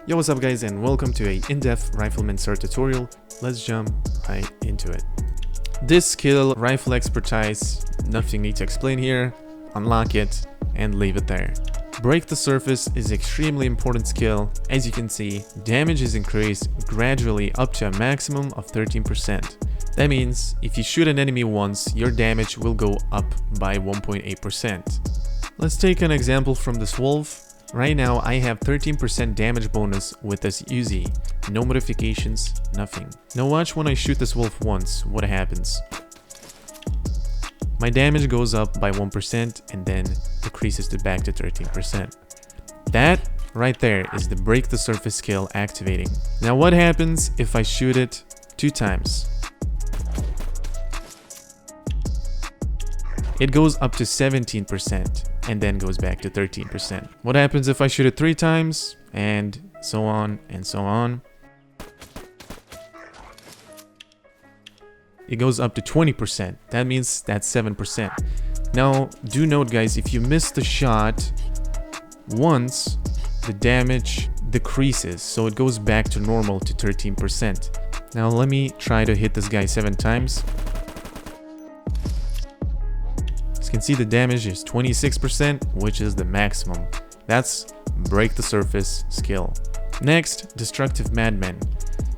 Yo, what's up guys, and welcome to a in-depth Rifleman cert tutorial. Let's jump right into it. This skill, rifle expertise, nothing need to explain here. Unlock it and leave it there. Break the surface is extremely important skill. As you can see, damage is increased gradually up to a maximum of 13%. That means if you shoot an enemy once, your damage will go up by 1.8%. Let's take an example from this wolf. Right now I have 13% damage bonus with this Uzi. No modifications, nothing. Now watch when I shoot this wolf once, what happens. My damage goes up by 1% and then decreases to back to 13%. That right there is the break the surface skill activating. Now what happens if I shoot it 2 times? It goes up to 17% and then goes back to 13%. What happens if I shoot it 3 times? And so on and so on. It goes up to 20%. That means that's 7%. Now, do note guys, if you miss the shot once, the damage decreases. So it goes back to normal to 13%. Now let me try to hit this guy 7 times. As you can see, the damage is 26%, which is the maximum. That's break the surface skill. Next, destructive madman.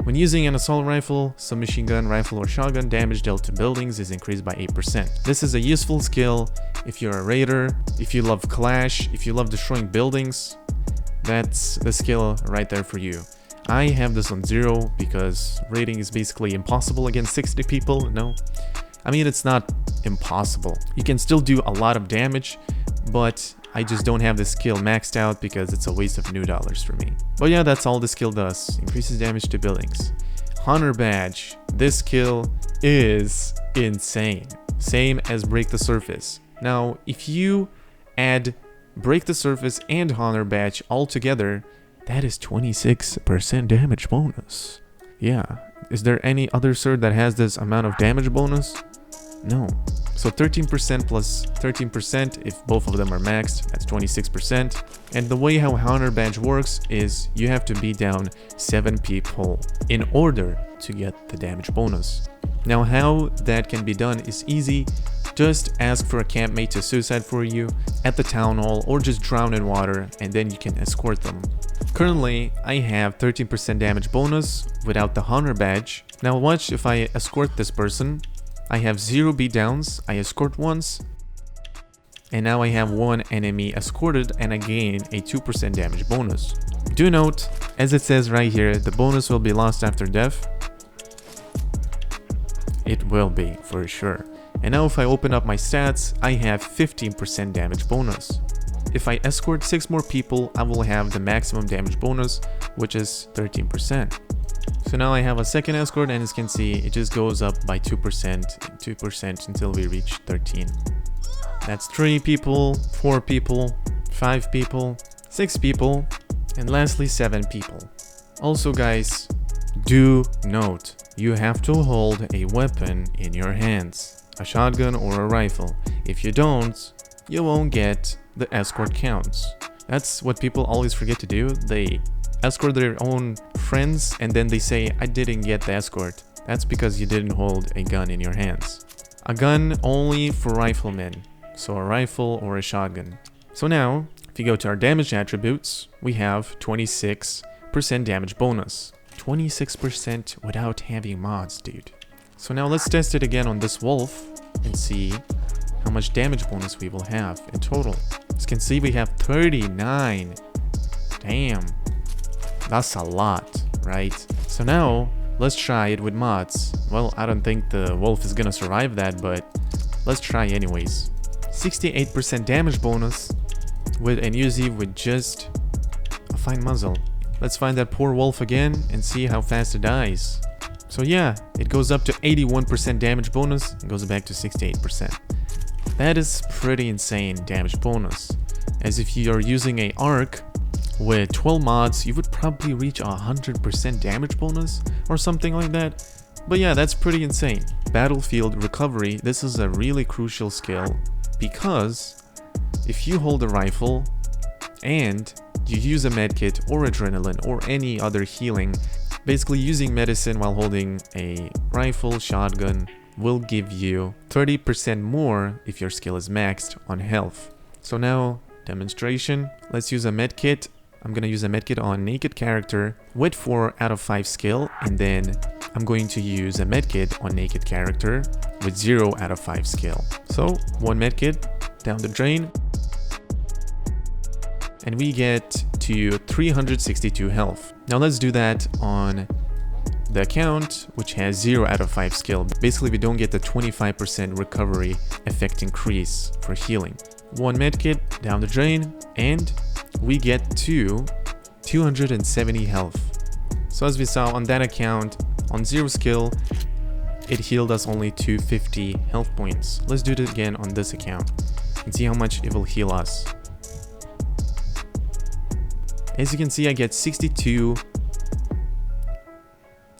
When using an assault rifle, submachine gun, rifle or shotgun, damage dealt to buildings is increased by 8%. This is a useful skill if you're a raider, if you love clash, if you love destroying buildings. That's the skill right there for you. I have this on 0 because raiding is basically impossible against 60 people. No, I mean, it's not impossible. You can still do a lot of damage, but I just don't have this skill maxed out because it's a waste of new dollars for me. But yeah, that's all the skill does. Increases damage to buildings. Hunter badge. This skill is insane. Same as break the surface. Now, if you add break the surface and hunter badge all together, that is 26% damage bonus. Yeah. Is there any other cert that has this amount of damage bonus? No. So 13% plus 13%, if both of them are maxed, that's 26%. And the way how Hunter Badge works is you have to beat down 7 people in order to get the damage bonus. Now how that can be done is easy. Just ask for a campmate to suicide for you at the town hall or just drown in water and then you can escort them. Currently, I have 13% damage bonus without the Hunter Badge. Now watch if I escort this person. I have 0 beatdowns, I escort once, and now I have 1 enemy escorted and I gain a 2% damage bonus. Do note, as it says right here, the bonus will be lost after death. It will be, for sure. And now if I open up my stats, I have 15% damage bonus. If I escort 6 more people, I will have the maximum damage bonus, which is 13%. So now I have a second escort and as you can see, it just goes up by 2% until we reach 13. That's 3 people, 4 people, 5 people, 6 people, and lastly 7 people. Also guys, do note, you have to hold a weapon in your hands, a shotgun or a rifle. If you don't, you won't get the escort counts. That's what people always forget to do. They escort their own friends and then they say, I didn't get the escort. That's because you didn't hold a gun in your hands. A gun only for riflemen, so a rifle or a shotgun. So now, if you go to our damage attributes, we have 26% damage bonus. 26% without having mods, dude. So now let's test it again on this wolf and see how much damage bonus we will have in total. As you can see, we have 39. Damn. That's a lot, right? So now, let's try it with mods. Well, I don't think the wolf is gonna survive that, but let's try anyways. 68% damage bonus with an Uzi with just a fine muzzle. Let's find that poor wolf again and see how fast it dies. So yeah, it goes up to 81% damage bonus and goes back to 68%. That is pretty insane damage bonus. As if you are using a arc with 12 mods, you would probably reach 100% damage bonus or something like that. But yeah, that's pretty insane. Battlefield recovery, this is a really crucial skill because if you hold a rifle and you use a medkit or adrenaline or any other healing, basically using medicine while holding a rifle, shotgun will give you 30% more if your skill is maxed on health. So now, demonstration, let's use a medkit. I'm gonna use a medkit on naked character with 4 out of 5 skill, and then I'm going to use a medkit on naked character with 0 out of 5 skill. So 1 medkit down the drain, and we get to 362 health. Now let's do that on the account which has 0 out of 5 skill. Basically we don't get the 25% recovery effect increase for healing. 1 medkit down the drain, and we get to 270 health. So as we saw on that account, on 0 skill, it healed us only 250 health points. Let's do it again on this account and see how much it will heal us. As you can see, I get 62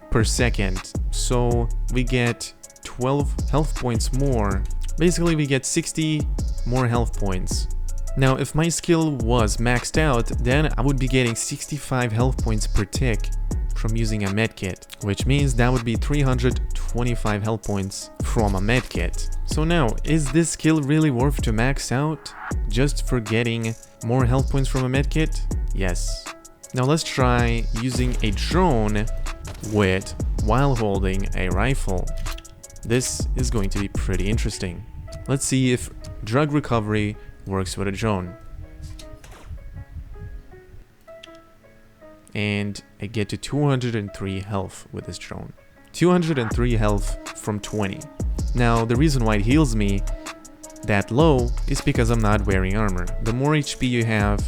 per second, so we get 12 health points more. Basically we get 60 more health points. Now if my skill was maxed out, then I would be getting 65 health points per tick from using a medkit, which means that would be 325 health points from a medkit. So now, is this skill really worth to max out just for getting more health points from a medkit? Yes. Now let's try using a drone while holding a rifle. This is going to be pretty interesting. Let's see if drug recovery works with a drone. And I get to 203 health with this drone. 203 health from 20. Now the reason why it heals me that low is because I'm not wearing armor. The more HP you have,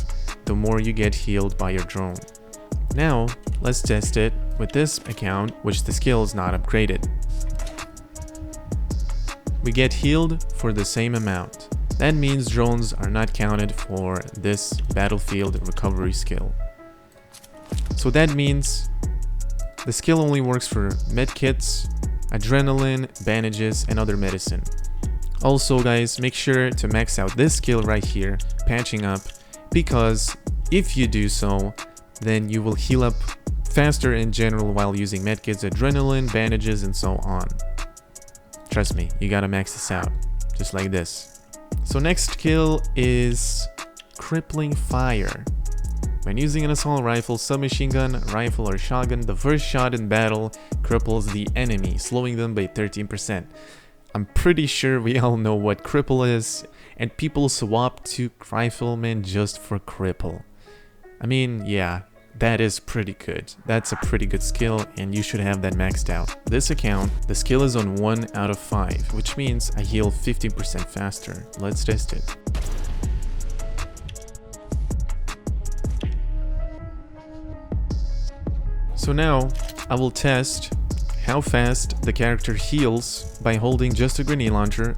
the more you get healed by your drone. Now let's test it with this account, which the skill is not upgraded. We get healed for the same amount. That means drones are not counted for this battlefield recovery skill. So that means the skill only works for medkits, adrenaline, bandages, and other medicine. Also guys, make sure to max out this skill right here, patching up, because if you do so, then you will heal up faster in general while using medkits, adrenaline, bandages, and so on. Trust me, you gotta max this out, just like this. So next skill is crippling fire. When using an assault rifle, submachine gun, rifle, or shotgun, the first shot in battle cripples the enemy, slowing them by 13%. I'm pretty sure we all know what cripple is, and people swap to Rifleman just for cripple. I mean, yeah, that is pretty good. That's a pretty good skill, and you should have that maxed out. This account, the skill is on 1 out of 5, which means I heal 15% faster. Let's test it. So now, I will test how fast the character heals by holding just a grenade launcher.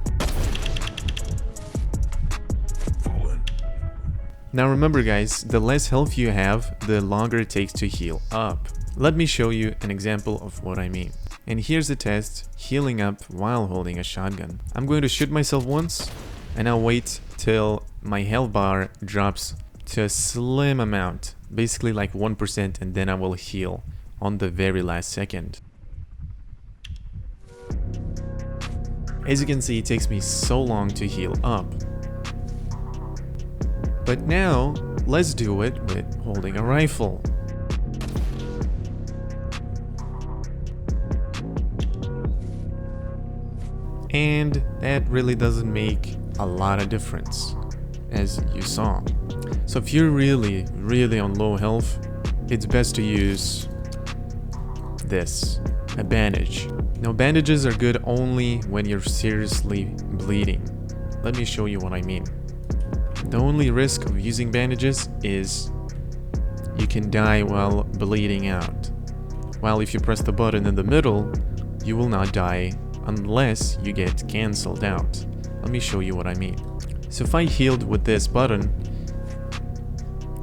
Now remember guys, the less health you have, the longer it takes to heal up. Let me show you an example of what I mean. And here's the test, healing up while holding a shotgun. I'm going to shoot myself once, and I'll wait till my health bar drops to a slim amount, basically like 1%, and then I will heal on the very last second. As you can see, it takes me so long to heal up. But now, let's do it with holding a rifle. And that really doesn't make a lot of difference, as you saw. So if you're really on low health, it's best to use this, a bandage. Now bandages are good only when you're seriously bleeding. Let me show you what I mean. The only risk of using bandages is you can die while bleeding out. While if you press the button in the middle, you will not die unless you get cancelled out. Let me show you what I mean. So if I healed with this button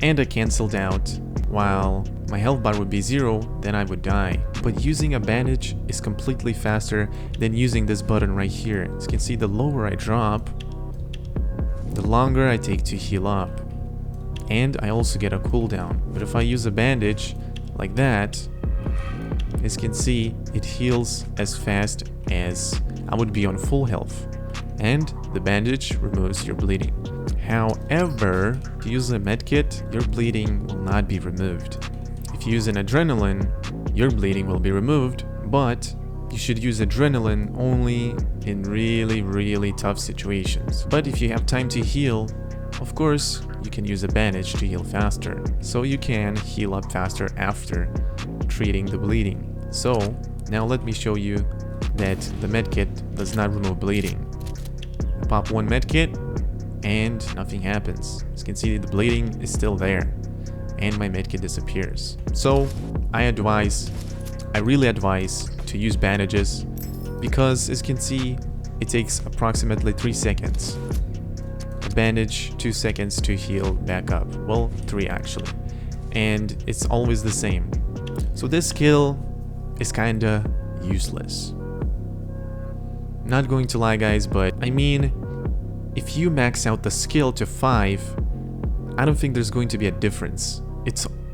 and I cancelled out while my health bar would be 0, then I would die. But using a bandage is completely faster than using this button right here. As you can see, the lower I drop, the longer I take to heal up. and I also get a cooldown. But if I use a bandage like that, as you can see, it heals as fast as I would be on full health, and the bandage removes your bleeding. However, if you use a medkit, your bleeding will not be removed. If you use an adrenaline, your bleeding will be removed, but you should use adrenaline only in really tough situations. But if you have time to heal, of course, you can use a bandage to heal faster, so you can heal up faster after treating the bleeding. So now let me show you that the medkit does not remove bleeding. Pop one medkit and nothing happens. As you can see, the bleeding is still there and my medkit disappears. So I really advise to use bandages, because as you can see, it takes approximately 3 seconds. A bandage, 2 seconds to heal back up. Well, 3 actually. And it's always the same. So this skill is kinda useless. Not going to lie, guys, but I mean, if you max out the skill to 5, I don't think there's going to be a difference.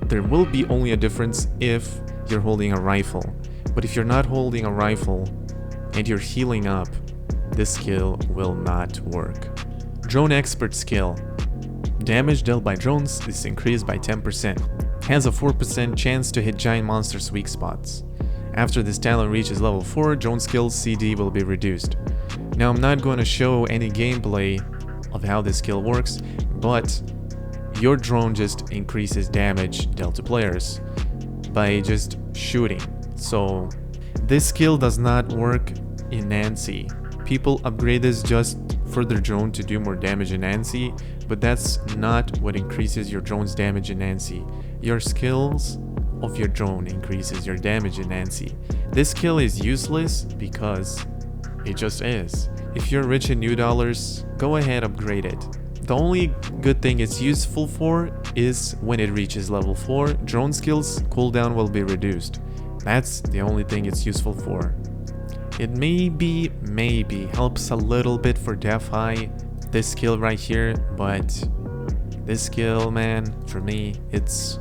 There will be only a difference if you're holding a rifle. But if you're not holding a rifle and you're healing up, this skill will not work. Drone Expert skill. Damage dealt by drones is increased by 10%. Has a 4% chance to hit giant monsters' weak spots. After this talent reaches level 4, drone skill CD will be reduced. Now I'm not going to show any gameplay of how this skill works, but your drone just increases damage dealt to players by just shooting. So this skill does not work in Nancy. People upgrade this just for their drone to do more damage in Nancy, but that's not what increases your drone's damage in Nancy. Your skills of your drone increases your damage in Nancy. This skill is useless because it just is. If you're rich in new dollars, go ahead, upgrade it. The only good thing it's useful for is when it reaches level 4, drone skills cooldown will be reduced. That's the only thing it's useful for. It maybe helps a little bit for Def High, this skill right here, but this skill, man, for me, it's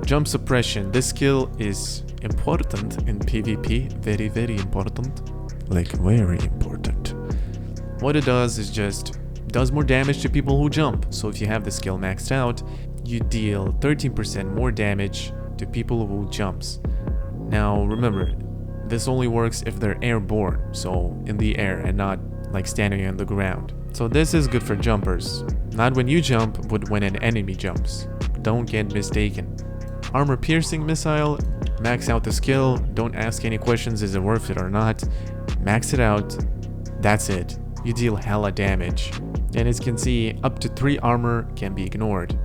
jump suppression. This skill is important in PvP, very important, like very important. What it does is just does more damage to people who jump. So if you have the skill maxed out, you deal 13% more damage to people who jumps. Now remember, this only works if they're airborne, so in the air and not like standing on the ground. So this is good for jumpers, not when you jump, but when an enemy jumps. Don't get mistaken. Armor piercing missile, max out the skill, don't ask any questions, is it worth it or not, max it out, that's it. You deal hella damage. And as you can see, up to 3 armor can be ignored.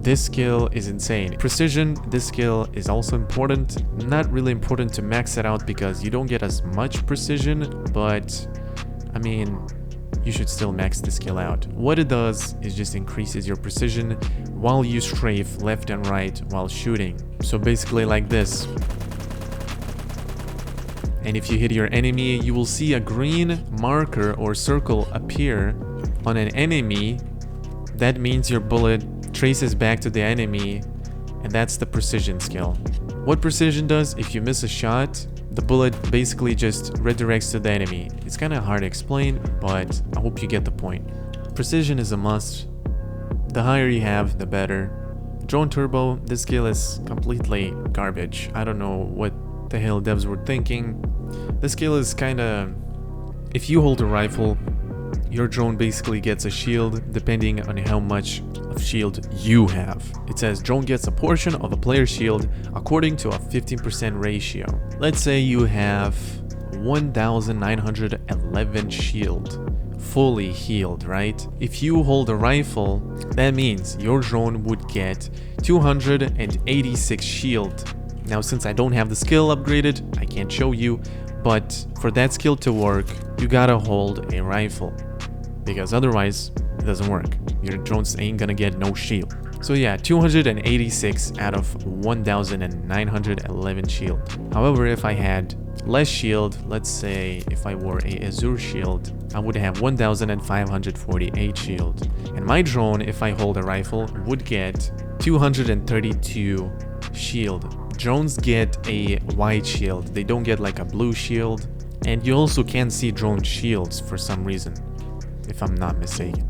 This skill is insane. Precision, this skill is also important. Not really important to max it out because you don't get as much precision, but I mean, you should still max the skill out. What it does is just increases your precision while you strafe left and right while shooting. So basically like this. And if you hit your enemy, you will see a green marker or circle appear on an enemy. That means your bullet traces back to the enemy, and that's the precision skill. What precision does, if you miss a shot, the bullet basically just redirects to the enemy. It's kind of hard to explain, but I hope you get the point. Precision is a must. The higher you have, the better. Drone Turbo, this skill is completely garbage. I don't know what the hell devs were thinking. This skill is kinda... If you hold a rifle, your drone basically gets a shield depending on how much of shield you have. It says drone gets a portion of a player's shield according to a 15% ratio. Let's say you have 1911 shield, fully healed, right? If you hold a rifle, that means your drone would get 286 shield. Now, since I don't have the skill upgraded, I can't show you, but for that skill to work, you gotta hold a rifle, because otherwise it doesn't work. Your drones ain't gonna get no shield. So yeah, 286 out of 1911 shield. However, if I had less shield, let's say if I wore a Azure shield, I would have 1548 shield. And my drone, if I hold a rifle, would get 232 shield. Drones get a white shield, they don't get like a blue shield. And you also can see drone shields for some reason, if I'm not mistaken.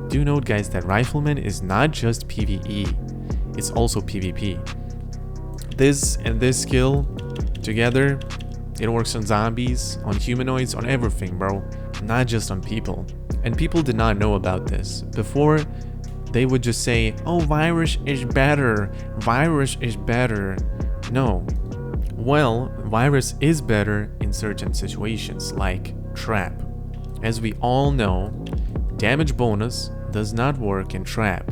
Do note guys that Rifleman is not just PvE, it's also PvP. This and this skill together, it works on zombies, on humanoids, on everything, bro. Not just on people. And people did not know about this. Before, they would just say, oh, virus is better. Virus is better. No. Well, virus is better in certain situations, like trap. As we all know, damage bonus does not work in trap.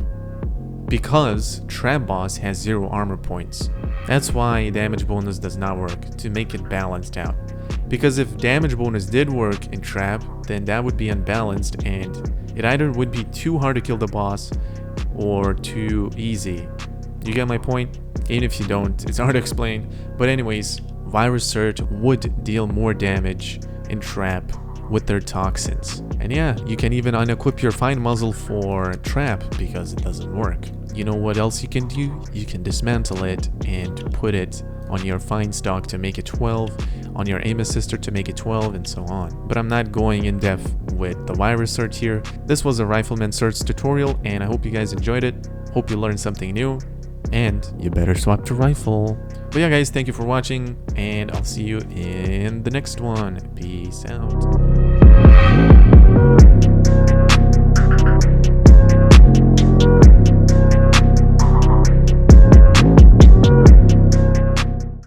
Because trap boss has 0 armor points. That's why damage bonus does not work, to make it balanced out. Because if damage bonus did work in trap, then that would be unbalanced and it either would be too hard to kill the boss or too easy. You get my point? Even if you don't, it's hard to explain. But anyways, virus cert would deal more damage in trap with their toxins. And yeah, you can even unequip your fine muzzle for trap because it doesn't work. You know what else you can do? You can dismantle it and put it on your fine stock to make it 12, on your aim assister to make it 12, and so on. But I'm not going in depth with the virus cert here. This was a Rifleman certs tutorial and I hope you guys enjoyed it. Hope you learned something new and you better swap to rifle. But yeah guys, thank you for watching and I'll see you in the next one. Peace out.